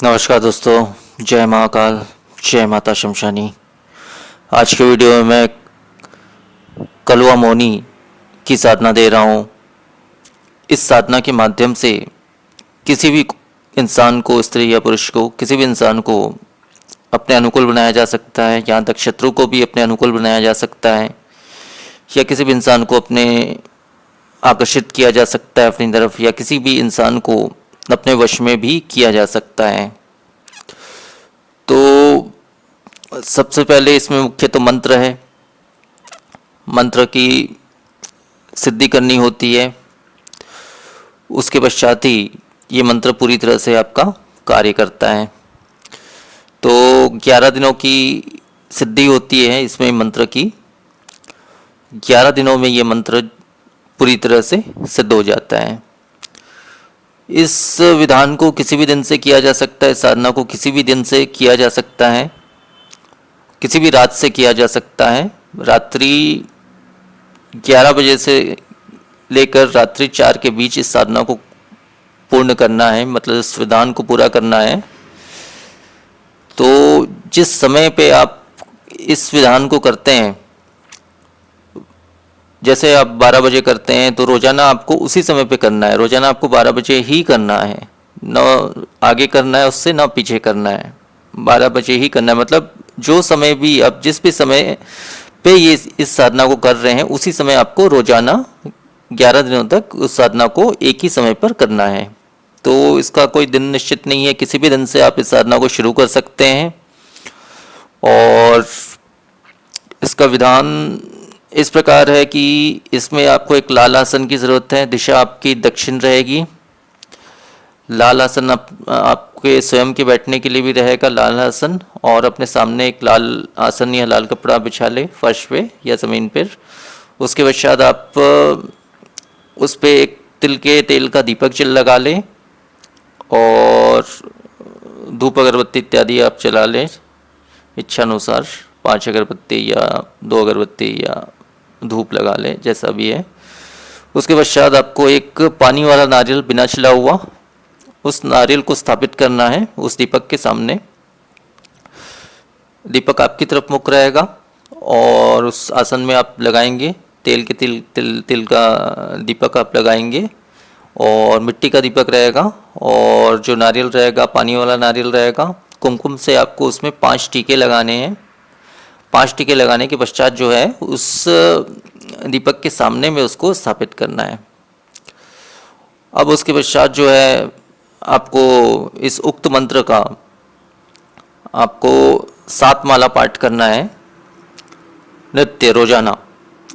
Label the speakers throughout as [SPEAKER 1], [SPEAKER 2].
[SPEAKER 1] नमस्कार दोस्तों, जय महाकाल, जय माता शमशानी। आज के वीडियो में मैं कलवा मौनी की साधना दे रहा हूँ। इस साधना के माध्यम से किसी भी इंसान को, स्त्री या पुरुष को, किसी भी इंसान को अपने अनुकूल बनाया जा सकता है। यहाँ तक शत्रु को भी अपने अनुकूल बनाया जा सकता है, या किसी भी इंसान को अपने आकर्षित किया जा सकता है अपनी तरफ, या किसी भी इंसान को अपने वश में भी किया जा सकता है। तो सबसे पहले इसमें मुख्य तो मंत्र है। मंत्र की सिद्धि करनी होती है। उसके पश्चात ही ये मंत्र पूरी तरह से आपका कार्य करता है। तो 11 दिनों की सिद्धि होती है इसमें मंत्र की। 11 दिनों में ये मंत्र पूरी तरह से सिद्ध हो जाता है। इस विधान को किसी भी दिन से किया जा सकता है। साधना को किसी भी दिन से किया जा सकता है, किसी भी रात से किया जा सकता है। रात्रि 11 बजे से लेकर रात्रि 4 के बीच इस साधना को पूर्ण करना है, मतलब इस विधान को पूरा करना है। तो जिस समय पे आप इस विधान को करते हैं, जैसे आप 12 बजे करते हैं तो रोज़ाना आपको उसी समय पे करना है। रोज़ाना आपको 12 बजे ही करना है, न आगे करना है उससे, न पीछे करना है। 12 बजे ही करना है, मतलब जो समय भी आप जिस भी समय पे ये इस साधना को कर रहे हैं उसी समय आपको रोज़ाना 11 दिनों तक उस साधना को एक ही समय पर करना है। तो इसका कोई दिन निश्चित नहीं है, किसी भी दिन से आप इस साधना को शुरू कर सकते हैं। और इसका विधान इस प्रकार है कि इसमें आपको एक लाल आसन की ज़रूरत है। दिशा आपकी दक्षिण रहेगी। लाल आसन आपके स्वयं के बैठने के लिए भी रहेगा, लाल आसन। और अपने सामने एक लाल आसन या लाल कपड़ा बिछा लें फर्श पे या ज़मीन पर। उसके पश्चात आप उस पर एक तिल के तेल का दीपक जल लगा लें और धूप अगरबत्ती इत्यादि आप जला लें इच्छानुसार। 5 अगरबत्ती या 2 अगरबत्ती या धूप लगा लें, जैसा भी है। उसके पश्चात आपको एक पानी वाला नारियल बिना छिला हुआ, उस नारियल को स्थापित करना है उस दीपक के सामने। दीपक आपकी तरफ मुख रहेगा और उस आसन में आप लगाएंगे तेल के तिल का दीपक आप लगाएंगे और मिट्टी का दीपक रहेगा। और जो नारियल रहेगा, पानी वाला नारियल रहेगा, कुमकुम से आपको उसमें 5 टीके लगाने हैं। 5 टीके लगाने के पश्चात जो है उस दीपक के सामने में उसको स्थापित करना है। अब उसके पश्चात जो है आपको इस उक्त मंत्र का आपको 7 माला पाठ करना है नित्य रोजाना।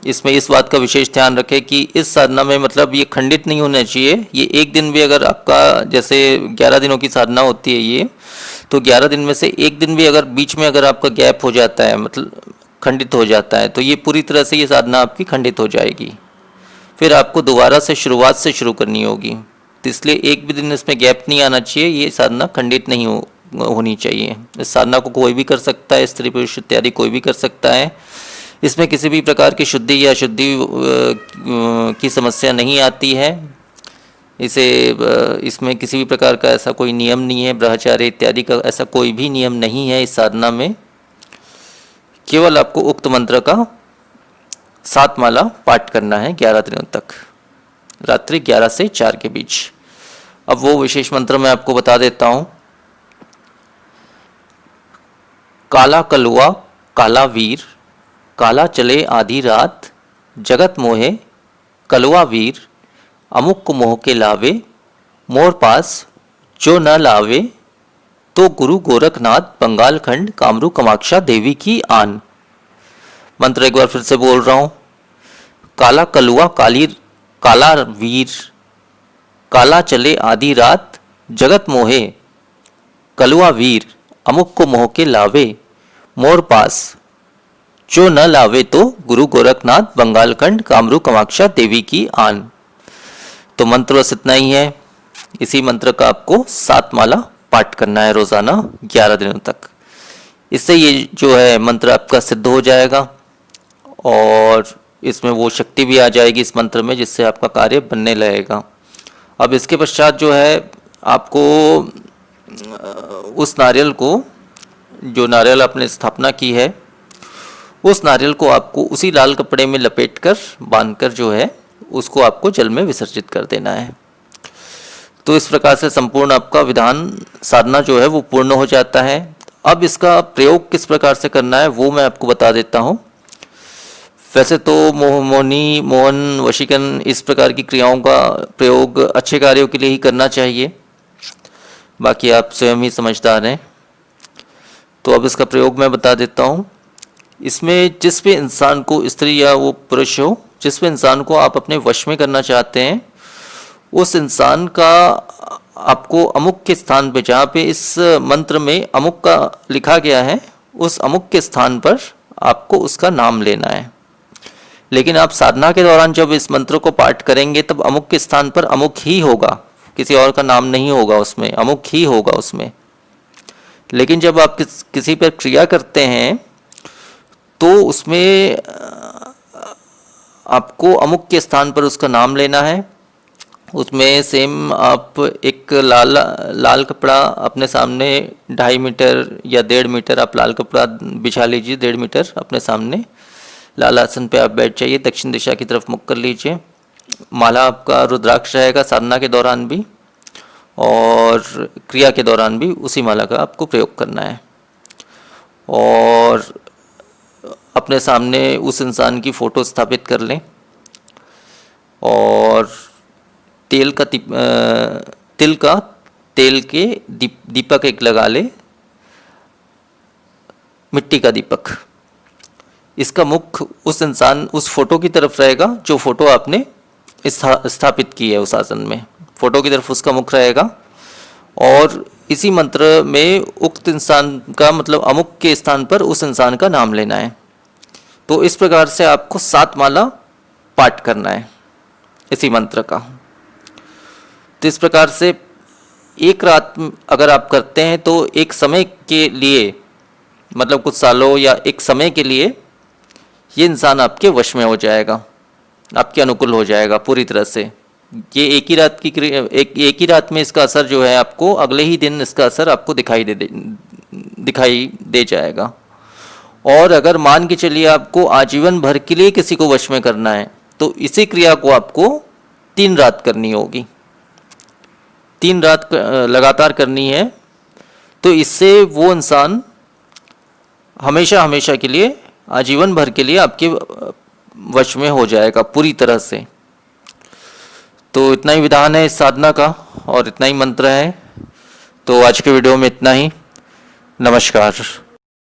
[SPEAKER 1] इसमें इस बात का विशेष ध्यान रखें कि इस साधना में मतलब ये खंडित नहीं होना चाहिए। ये एक दिन भी अगर आपका, जैसे 11 दिनों की साधना होती है ये, तो 11 दिन में से एक दिन भी अगर बीच में अगर आपका गैप हो जाता है, मतलब खंडित हो जाता है, तो ये पूरी तरह से ये साधना आपकी खंडित हो जाएगी। फिर आपको दोबारा से शुरुआत से शुरू करनी होगी। तो इसलिए एक भी दिन इसमें गैप नहीं आना चाहिए। ये साधना खंडित नहीं होनी चाहिए। इस साधना को कोई भी कर सकता है, स्त्री पुरुष इत्यादि कोई भी कर सकता है। इसमें किसी भी प्रकार की शुद्धि या अशुद्धि की समस्या नहीं आती है। इसमें किसी भी प्रकार का ऐसा कोई नियम नहीं है, ब्रह्मचार्य इत्यादि का ऐसा कोई भी नियम नहीं है इस साधना में। केवल आपको उक्त मंत्र का 7 माला पाठ करना है 11 दिनों तक, रात्रि 11 से 4 के बीच। अब वो विशेष मंत्र मैं आपको बता देता हूँ। काला कलुआ काला वीर, काला चले आधी रात, जगत मोहे कलुआ वीर, अमुक को मोह के लावे, मोर पास जो न लावे, तो गुरु गोरखनाथ बंगाल खंड कामरू कामाक्षा देवी की आन। मंत्र एक बार फिर से बोल रहा हूं। काला कलुआ काला वीर, काला चले आधी रात, जगत मोहे कलुआ वीर, अमुक को मोह के लावे, मोर पास जो न लावे, तो गुरु गोरखनाथ बंगाल खंड कामरू कामाक्षा देवी की आन। तो मंत्र बस इतना ही है। इसी मंत्र का आपको 7 माला पाठ करना है रोजाना 11 दिनों तक। इससे ये जो है मंत्र आपका सिद्ध हो जाएगा और इसमें वो शक्ति भी आ जाएगी इस मंत्र में, जिससे आपका कार्य बनने लगेगा। अब इसके पश्चात जो है आपको उस नारियल को, जो नारियल आपने स्थापना की है, उस नारियल को आपको उसी लाल कपड़े में लपेटकर बांधकर जो है उसको आपको जल में विसर्जित कर देना है। तो इस प्रकार से संपूर्ण आपका विधान साधना जो है वो पूर्ण हो जाता है। अब इसका प्रयोग किस प्रकार से करना है वो मैं आपको बता देता हूँ। वैसे तो मोहनी, मोहन, वशीकरण इस प्रकार की क्रियाओं का प्रयोग अच्छे कार्यों के लिए ही करना चाहिए, बाकी आप स्वयं ही समझदार हैं। तो अब इसका प्रयोग मैं बता देता हूँ। इसमें जिस भी इंसान को, स्त्री या वो पुरुष हो, जिस भी इंसान को आप अपने वश में करना चाहते हैं, उस इंसान का आपको अमुक के स्थान पे, जहाँ पे इस मंत्र में अमुक का लिखा गया है, उस अमुक के स्थान पर आपको उसका नाम लेना है। लेकिन आप साधना के दौरान जब इस मंत्र को पाठ करेंगे तब अमुक के स्थान पर अमुक ही होगा, किसी और का नाम नहीं होगा उसमें, अमुक ही होगा उसमें। लेकिन जब आप किसी पर क्रिया करते हैं तो उसमें आपको अमुक के स्थान पर उसका नाम लेना है। उसमें सेम आप एक लाल कपड़ा अपने सामने 2.5 मीटर या 1.5 मीटर आप लाल कपड़ा बिछा लीजिए, 1.5 मीटर अपने सामने लाल आसन पे आप बैठ जाइए, दक्षिण दिशा की तरफ मुख कर लीजिए। माला आपका रुद्राक्ष रहेगा साधना के दौरान भी और क्रिया के दौरान भी उसी माला का आपको प्रयोग करना है। और अपने सामने उस इंसान की फ़ोटो स्थापित कर लें और तेल के दीपक एक लगा ले, मिट्टी का दीपक। इसका मुख उस फोटो की तरफ रहेगा जो फोटो आपने स्थापित की है उस आसन में, फोटो की तरफ उसका मुख रहेगा। और इसी मंत्र में उक्त इंसान का, मतलब अमुक के स्थान पर उस इंसान का नाम लेना है। तो इस प्रकार से आपको 7 माला पाठ करना है इसी मंत्र का। तो इस प्रकार से एक रात अगर आप करते हैं तो एक समय के लिए, मतलब कुछ सालों या एक समय के लिए, ये इंसान आपके वश में हो जाएगा, आपके अनुकूल हो जाएगा पूरी तरह से। ये एक ही रात की क्रिया, एक ही रात में इसका असर जो है आपको अगले ही दिन इसका असर आपको दिखाई दे जाएगा। और अगर मान के चलिए आपको आजीवन भर के लिए किसी को वश में करना है तो इसी क्रिया को आपको 3 रात करनी होगी, 3 रात लगातार करनी है। तो इससे वो इंसान हमेशा हमेशा के लिए, आजीवन भर के लिए आपके वश में हो जाएगा पूरी तरह से। तो इतना ही विधान है इस साधना का और इतना ही मंत्र है। तो आज के वीडियो में इतना ही। नमस्कार।